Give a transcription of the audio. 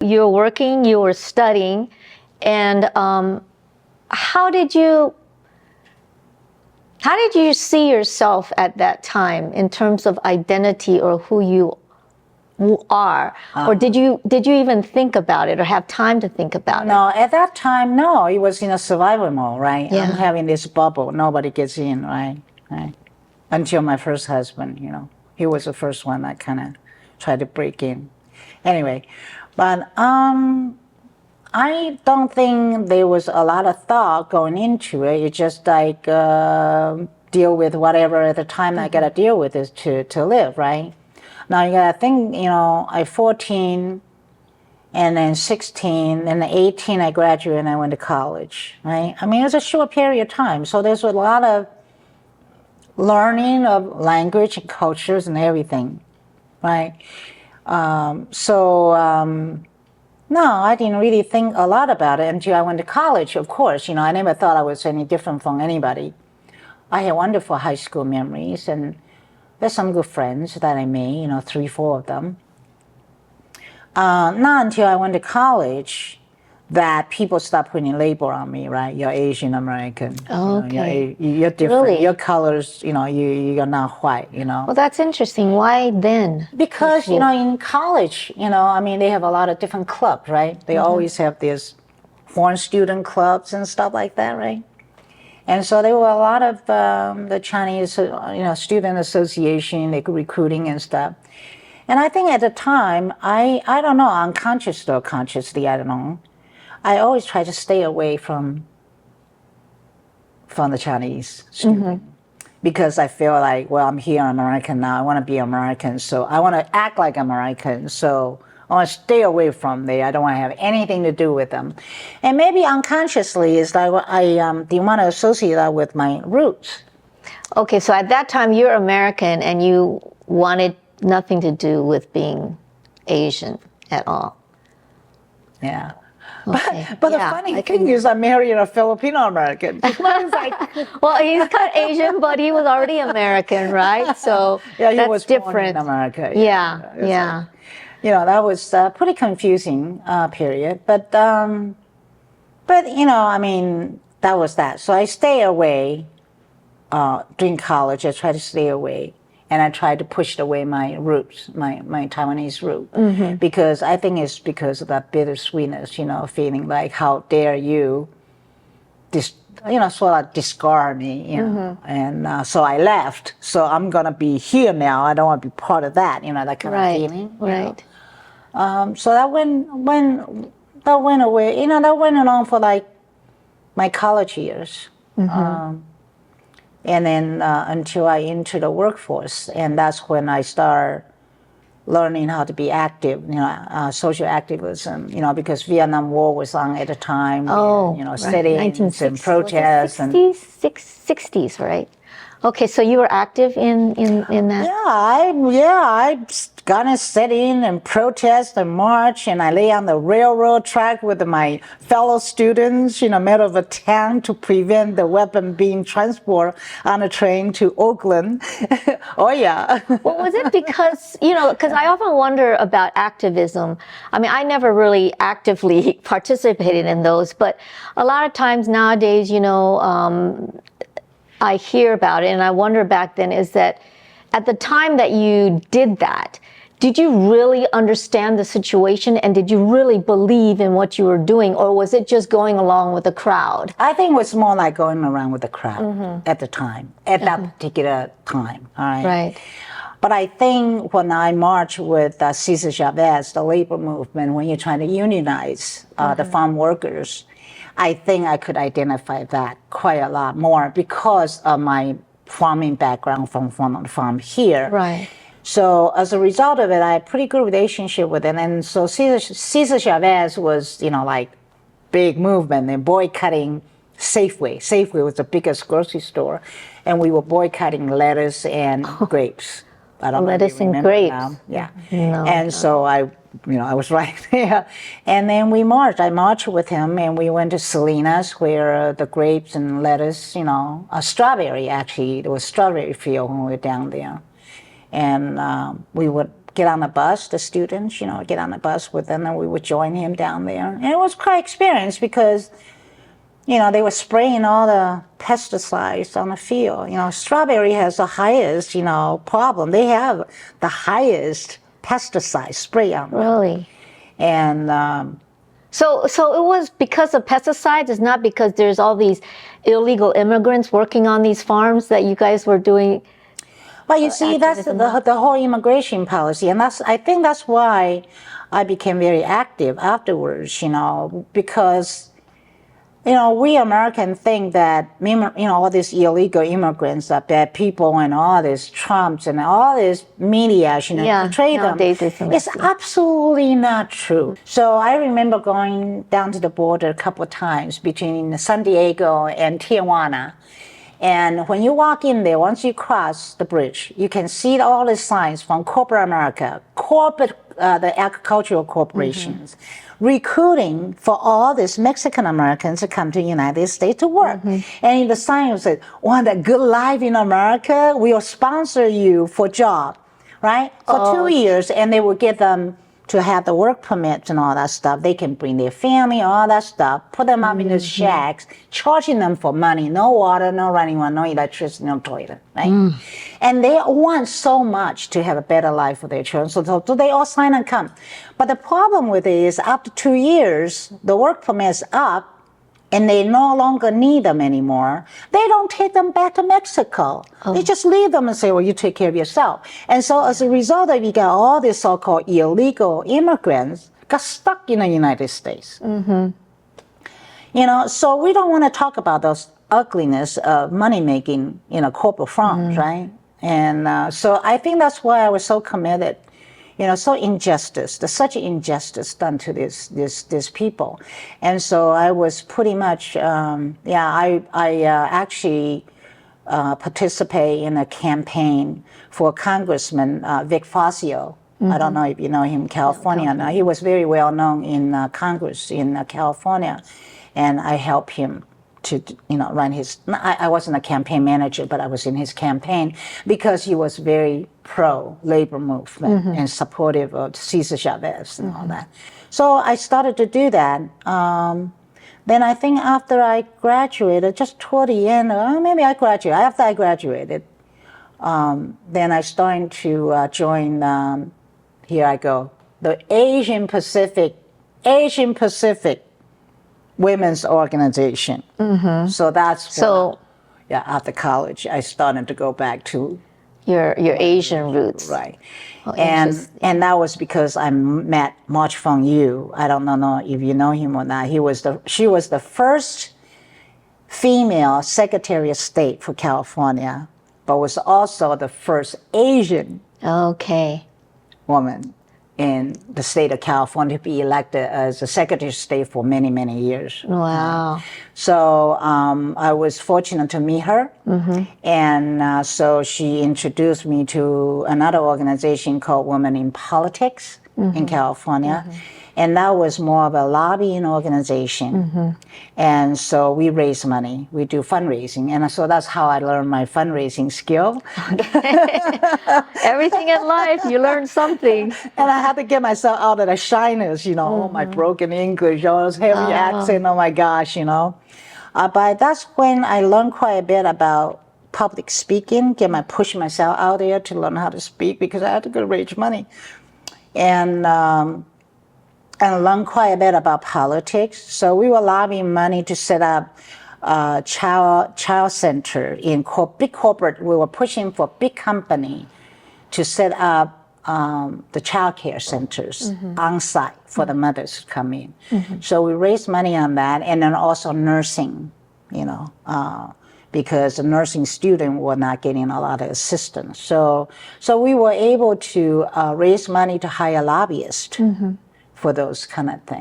you're working, you were studying, and how did you see yourself at that time in terms of identity or who you are? Or did you even think about it or have time to think about it? No, at that time, no. It was in a survival mode, right? Yeah. I'm having this bubble. Nobody gets in, right? Until my first husband, he was the first one that kind of tried to break in. Anyway, but I don't think there was a lot of thought going into it. It's just like deal with whatever at the time I gotta deal with is to live, right? Now you gotta think, I 14 and then 16 and then 18 I graduated and I went to college, right? I mean, it was a short period of time, so there's a lot of learning of language and cultures and everything, right? No, I didn't really think a lot about it until I went to college, of course. I never thought I was any different from anybody. I had wonderful high school memories, and there's some good friends that I made, 3, 4 of them. Not until I went to college that people start putting label on me, right? You're Asian American. Oh, okay. You're different. Really? Your colors, you're not white, Well, that's interesting. Why then? Because, in college, I mean, they have a lot of different clubs, right? They always have these foreign student clubs and stuff like that, right? And so there were a lot of the Chinese, student association, like recruiting and stuff. And I think at the time, I don't know, unconsciously or consciously, I don't know, I always try to stay away from the Chinese student because I feel like, well, I'm here, I'm American now. I want to be American, so I want to act like American. So I want to stay away from there. I don't want to have anything to do with them. And maybe unconsciously, it's like I didn't want to associate that with my roots. Okay, so at that time you're American and you wanted nothing to do with being Asian at all. Yeah. Okay. But the funny thing is I married a Filipino American. Well, he's kind of Asian, but he was already American, right? So yeah, he that's was different. born in America. Yeah. That was a pretty confusing period. But I mean, that was that. So I stay away during college. I try to stay away. And I tried to push away my roots, my Taiwanese root, because I think it's because of that bittersweetness, feeling like how dare you, sort of discard me, And so I left. So I'm gonna be here now. I don't want to be part of that, that kind of feeling. Right. So that went away. That went along for like my college years. And then until I entered the workforce, and that's when I started learning how to be active, social activism, because Vietnam War was on at the time, sit-ins and protests. 60s, right? Okay, so you were active in that? I got to sit in and protest and march, and I lay on the railroad track with my fellow students in the middle of a town to prevent the weapon being transported on a train to Oakland. Oh, yeah. Well, was it because, because I often wonder about activism. I mean, I never really actively participated in those, but a lot of times nowadays, I hear about it, and I wonder back then, is that at the time that you did that, did you really understand the situation, and did you really believe in what you were doing, or was it just going along with the crowd? I think it was more like going around with the crowd at the time, at that particular time. All right. Right. But I think when I marched with Cesar Chavez, the labor movement, when you're trying to unionize the farm workers, I think I could identify that quite a lot more because of my farming background from the farm here. Right. So as a result of it, I had a pretty good relationship with it. And so Cesar Chavez was, like big movement and boycotting Safeway. Safeway was the biggest grocery store. And we were boycotting lettuce and grapes. I don't know if you remember grapes. Now. Yeah. No, so I was right there. And then we marched. I marched with him, and we went to Salinas, where the grapes and lettuce, a strawberry, actually. There was strawberry field when we were down there. And we would get on the bus, the students, get on the bus with them, and we would join him down there. And it was quite experience because, they were spraying all the pesticides on the field. Strawberry has the highest, problem. They have the highest pesticide spray on them. Really? And so it was because of pesticides. It's not because there's all these illegal immigrants working on these farms that you guys were doing. But you see, that's the whole immigration policy, and I think that's why I became very active afterwards. Because we Americans think that all these illegal immigrants are bad people, and all these Trumps and all this media, portray them. It's absolutely not true. So I remember going down to the border a couple of times between San Diego and Tijuana. And when you walk in there, once you cross the bridge, you can see all the signs from corporate America, the agricultural corporations, recruiting for all these Mexican Americans to come to the United States to work. And the sign said, want a good life in America? We'll sponsor you for job, right? For 2 years, and they will get them to have the work permits and all that stuff. They can bring their family, all that stuff, put them up in the shacks, charging them for money, no water, no running water, no electricity, no toilet, right? And they want so much to have a better life for their children, so they all sign and come. But the problem with it is after 2 years, the work permit is up, and they no longer need them anymore, they don't take them back to Mexico. They just leave them and say, well, you take care of yourself. And so as a result, we got all these so-called illegal immigrants got stuck in the United States. So we don't want to talk about those ugliness of money-making, corporate firms, right? And so I think that's why I was so committed. So injustice. There's such injustice done to these people, and so I was pretty much, I actually participate in a campaign for Congressman Vic Fazio. I don't know if you know him in California. Now he was very well known in Congress in California, and I helped him to run his. I wasn't a campaign manager, but I was in his campaign because he was very pro-labor movement and supportive of Cesar Chavez and all that. So I started to do that. Then I think after I graduated, just toward the end, maybe I graduated. After I graduated, then I started to join. Here I go, the Asian Pacific Women's Organization. So that's after college, I started to go back to your Asian roots, right? And that was because I met March Fong Yu. I don't know if you know him or not. She was the first female Secretary of State for California, but was also the first Asian woman in the state of California to be elected as a Secretary of State for many, many years. Wow. So I was fortunate to meet her. And so she introduced me to another organization called Women in Politics in California. And that was more of a lobbying organization. And so we raise money. We do fundraising. And so that's how I learned my fundraising skill. Everything in life, you learn something. And I had to get myself out of the shyness, my broken English, all this heavy accent, oh my gosh, But that's when I learned quite a bit about public speaking, push myself out there to learn how to speak because I had to go raise money. And learn quite a bit about politics. So we were lobbying money to set up a child center in big corporate. We were pushing for big company to set up the childcare centers on site for the mothers to come in. So we raised money on that, and then also nursing, because the nursing students were not getting a lot of assistance. So we were able to raise money to hire lobbyists for those kind of things.